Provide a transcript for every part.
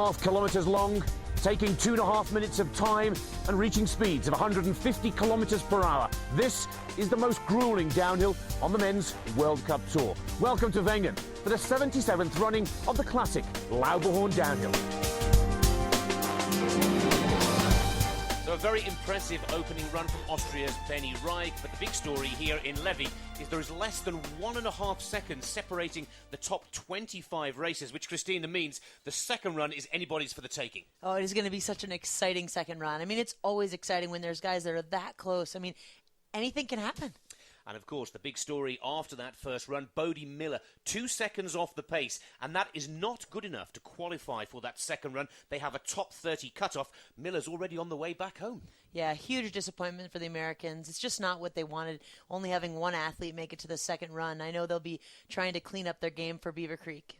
2.5 kilometres long, taking 2.5 minutes of time and reaching speeds of 150 kilometres per hour. This is the most gruelling downhill on the Men's World Cup Tour. Welcome to Wengen for the 77th running of the classic Lauberhorn downhill. So a very impressive opening run from Austria's Benny Reich, but the big story here in Levy is there is less than 1.5 seconds separating the top 25 races, which, Christina, means the second run is anybody's for the taking. Oh, it is going to be such an exciting second run. I mean, it's always exciting when there's guys that are that close. I mean, anything can happen. And, of course, the big story after that first run, Bodie Miller, 2 seconds off the pace, and that is not good enough to qualify for that second run. They have a top 30 cutoff. Miller's already on the way back home. Yeah, huge disappointment for the Americans. It's just not what they wanted, only having one athlete make it to the second run. I know they'll be trying to clean up their game for Beaver Creek.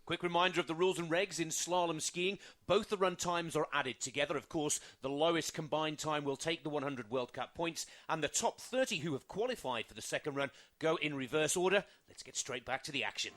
Quick reminder of the rules and regs in slalom skiing. Both the run times are added together. Of course, the lowest combined time will take the 100 World Cup points, and the top 30 who have qualified for the second run go in reverse order. Let's get straight back to the action.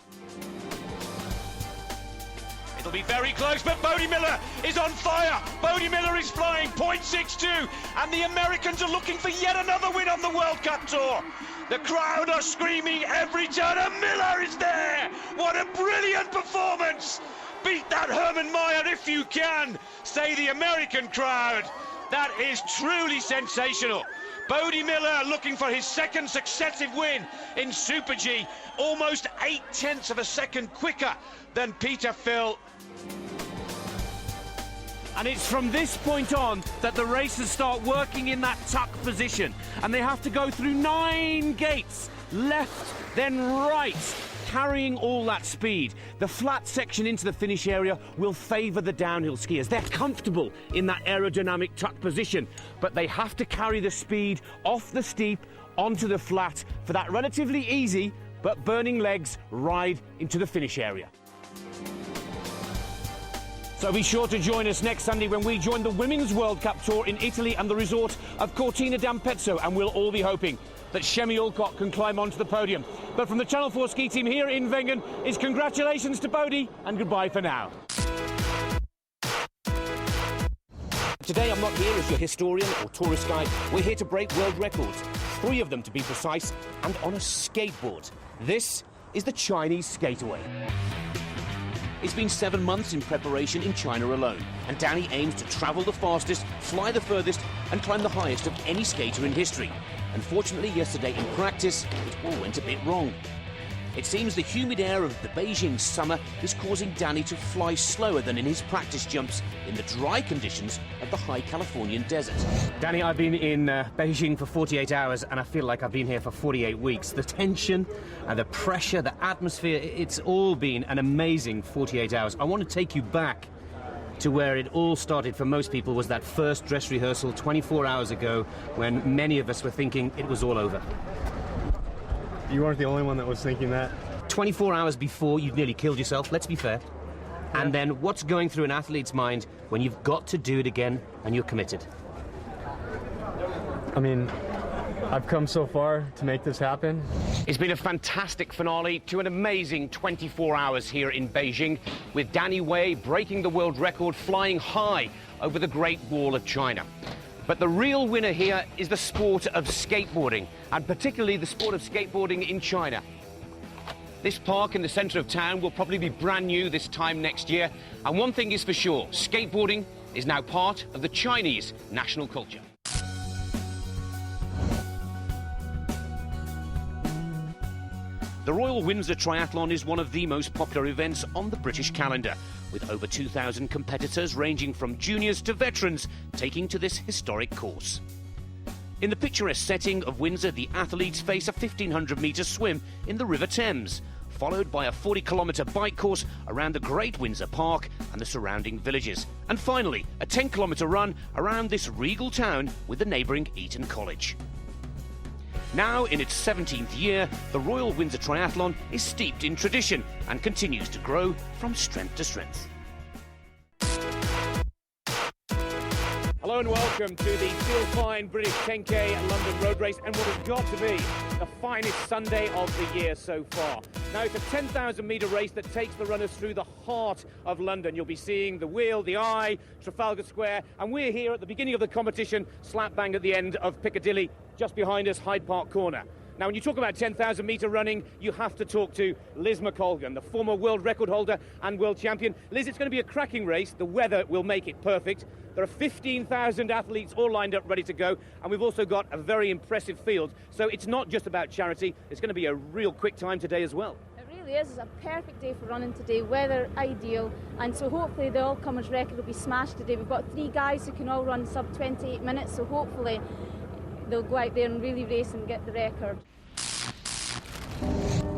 It'll be very close, but Bodie Miller is on fire. Bodie Miller is flying, 0.62, and the Americans are looking for yet another win on the World Cup Tour. The crowd are screaming every turn, and Miller is there. What a brilliant performance. Beat that Hermann Maier if you can, say the American crowd. That is truly sensational. Bodie Miller looking for his second successive win in Super G, almost 0.8 of a second quicker than Peter Phil. And it's from this point on that the racers start working in that tuck position. And they have to go through 9 gates, left, then right, carrying all that speed. The flat section into the finish area will favour the downhill skiers. They're comfortable in that aerodynamic tuck position, but they have to carry the speed off the steep onto the flat for that relatively easy but burning legs ride into the finish area. So be sure to join us next Sunday when we join the Women's World Cup Tour in Italy and the resort of Cortina d'Ampezzo, and we'll all be hoping that Shemi Alcott can climb onto the podium. But from the Channel 4 ski team here in Wengen is congratulations to Bodie and goodbye for now. Today I'm not here as your historian or tourist guide. We're here to break world records, 3 of them to be precise, and on a skateboard. This is the Chinese skateaway. It's been 7 months in preparation in China alone, and Danny aims to travel the fastest, fly the furthest, and climb the highest of any skater in history. Unfortunately, yesterday in practice, it all went a bit wrong. It seems the humid air of the Beijing summer is causing Danny to fly slower than in his practice jumps in the dry conditions of the high Californian desert. Danny, I've been in Beijing for 48 hours and I feel like I've been here for 48 weeks. The tension, the pressure, the atmosphere, it's all been an amazing 48 hours. I want to take you back to where it all started for most people, was that first dress rehearsal 24 hours ago when many of us were thinking it was all over. You weren't the only one that was thinking that. 24 hours before, you've nearly killed yourself, let's be fair. Yeah. And then what's going through an athlete's mind when you've got to do it again and you're committed? I mean, I've come so far to make this happen. It's been a fantastic finale to an amazing 24 hours here in Beijing, with Danny Wei breaking the world record, flying high over the Great Wall of China. But the real winner here is the sport of skateboarding, and particularly the sport of skateboarding in China. This park in the centre of town will probably be brand new this time next year, and one thing is for sure, skateboarding is now part of the Chinese national culture. The Royal Windsor Triathlon is one of the most popular events on the British calendar, with over 2,000 competitors ranging from juniors to veterans taking to this historic course. In the picturesque setting of Windsor, the athletes face a 1,500-metre swim in the River Thames, followed by a 40-kilometre bike course around the Great Windsor Park and the surrounding villages, and finally a 10-kilometre run around this regal town with the neighbouring Eton College. Now, in its 17th year, the Royal Windsor Triathlon is steeped in tradition and continues to grow from strength to strength. Hello and welcome to the still fine British 10K London Road Race and what has got to be the finest Sunday of the year so far. Now, it's a 10,000 metre race that takes the runners through the heart of London. You'll be seeing the Wheel, the Eye, Trafalgar Square, and we're here at the beginning of the competition, slap bang at the end of Piccadilly, just behind us, Hyde Park Corner. Now, when you talk about 10,000 metre running, you have to talk to Liz McColgan, the former world record holder and world champion. Liz, it's going to be a cracking race. The weather will make it perfect. There are 15,000 athletes all lined up ready to go, and we've also got a very impressive field. So it's not just about charity. It's going to be a real quick time today as well. It really is. It's a perfect day for running today. Weather ideal, and so hopefully the all-comers record will be smashed today. We've got 3 guys who can all run sub 28 minutes, so hopefully they'll go out there and really race and get the record.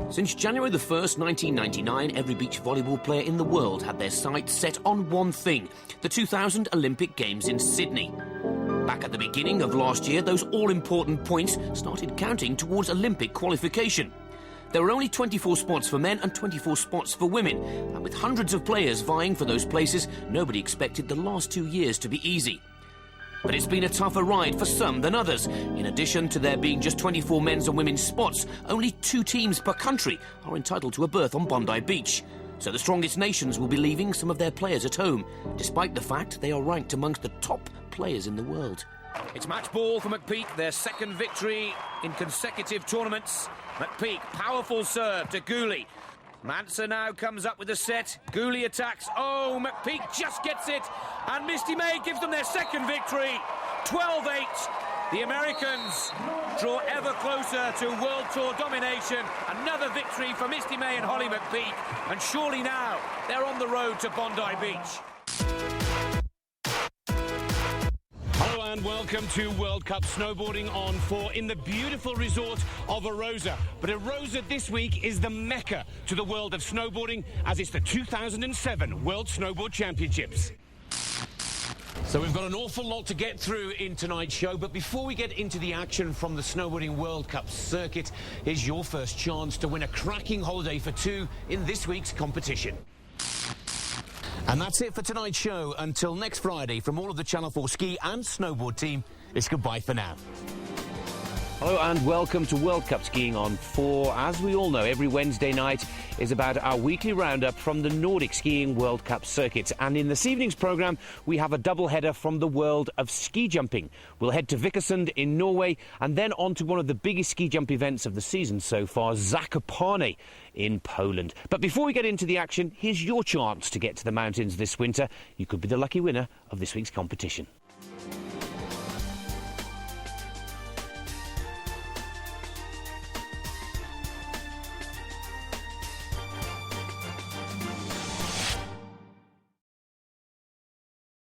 Since January the 1st, 1999, every beach volleyball player in the world had their sights set on one thing, the 2000 Olympic Games in Sydney. Back at the beginning of last year, those all-important points started counting towards Olympic qualification. There were only 24 spots for men and 24 spots for women, and with hundreds of players vying for those places, nobody expected the last 2 years to be easy. But it's been a tougher ride for some than others. In addition to there being just 24 men's and women's spots, only 2 teams per country are entitled to a berth on Bondi Beach. So the strongest nations will be leaving some of their players at home, despite the fact they are ranked amongst the top players in the world. It's match ball for McPeak, their second victory in consecutive tournaments. McPeak, powerful serve to Gooley. Manser now comes up with a set. Gooley attacks. Oh, McPeak just gets it. And Misty May gives them their second victory. 12-8. The Americans draw ever closer to World Tour domination. Another victory for Misty May and Holly McPeak. And surely now they're on the road to Bondi Beach. Hello and welcome to World Cup Snowboarding on 4 in the beautiful resort of Arosa. But Arosa this week is the mecca to the world of snowboarding, as it's the 2007 World Snowboard Championships. So we've got an awful lot to get through in tonight's show, but before we get into the action from the Snowboarding World Cup circuit, here's your first chance to win a cracking holiday for 2 in this week's competition. And that's it for tonight's show. Until next Friday, from all of the Channel 4 ski and snowboard team, it's goodbye for now. Hello and welcome to World Cup Skiing on 4. As we all know, every Wednesday night is about our weekly roundup from the Nordic Skiing World Cup circuit. And in this evening's programme, we have a double-header from the world of ski jumping. We'll head to Vikersund in Norway and then on to one of the biggest ski jump events of the season so far, Zakopane in Poland. But before we get into the action, here's your chance to get to the mountains this winter. You could be the lucky winner of this week's competition.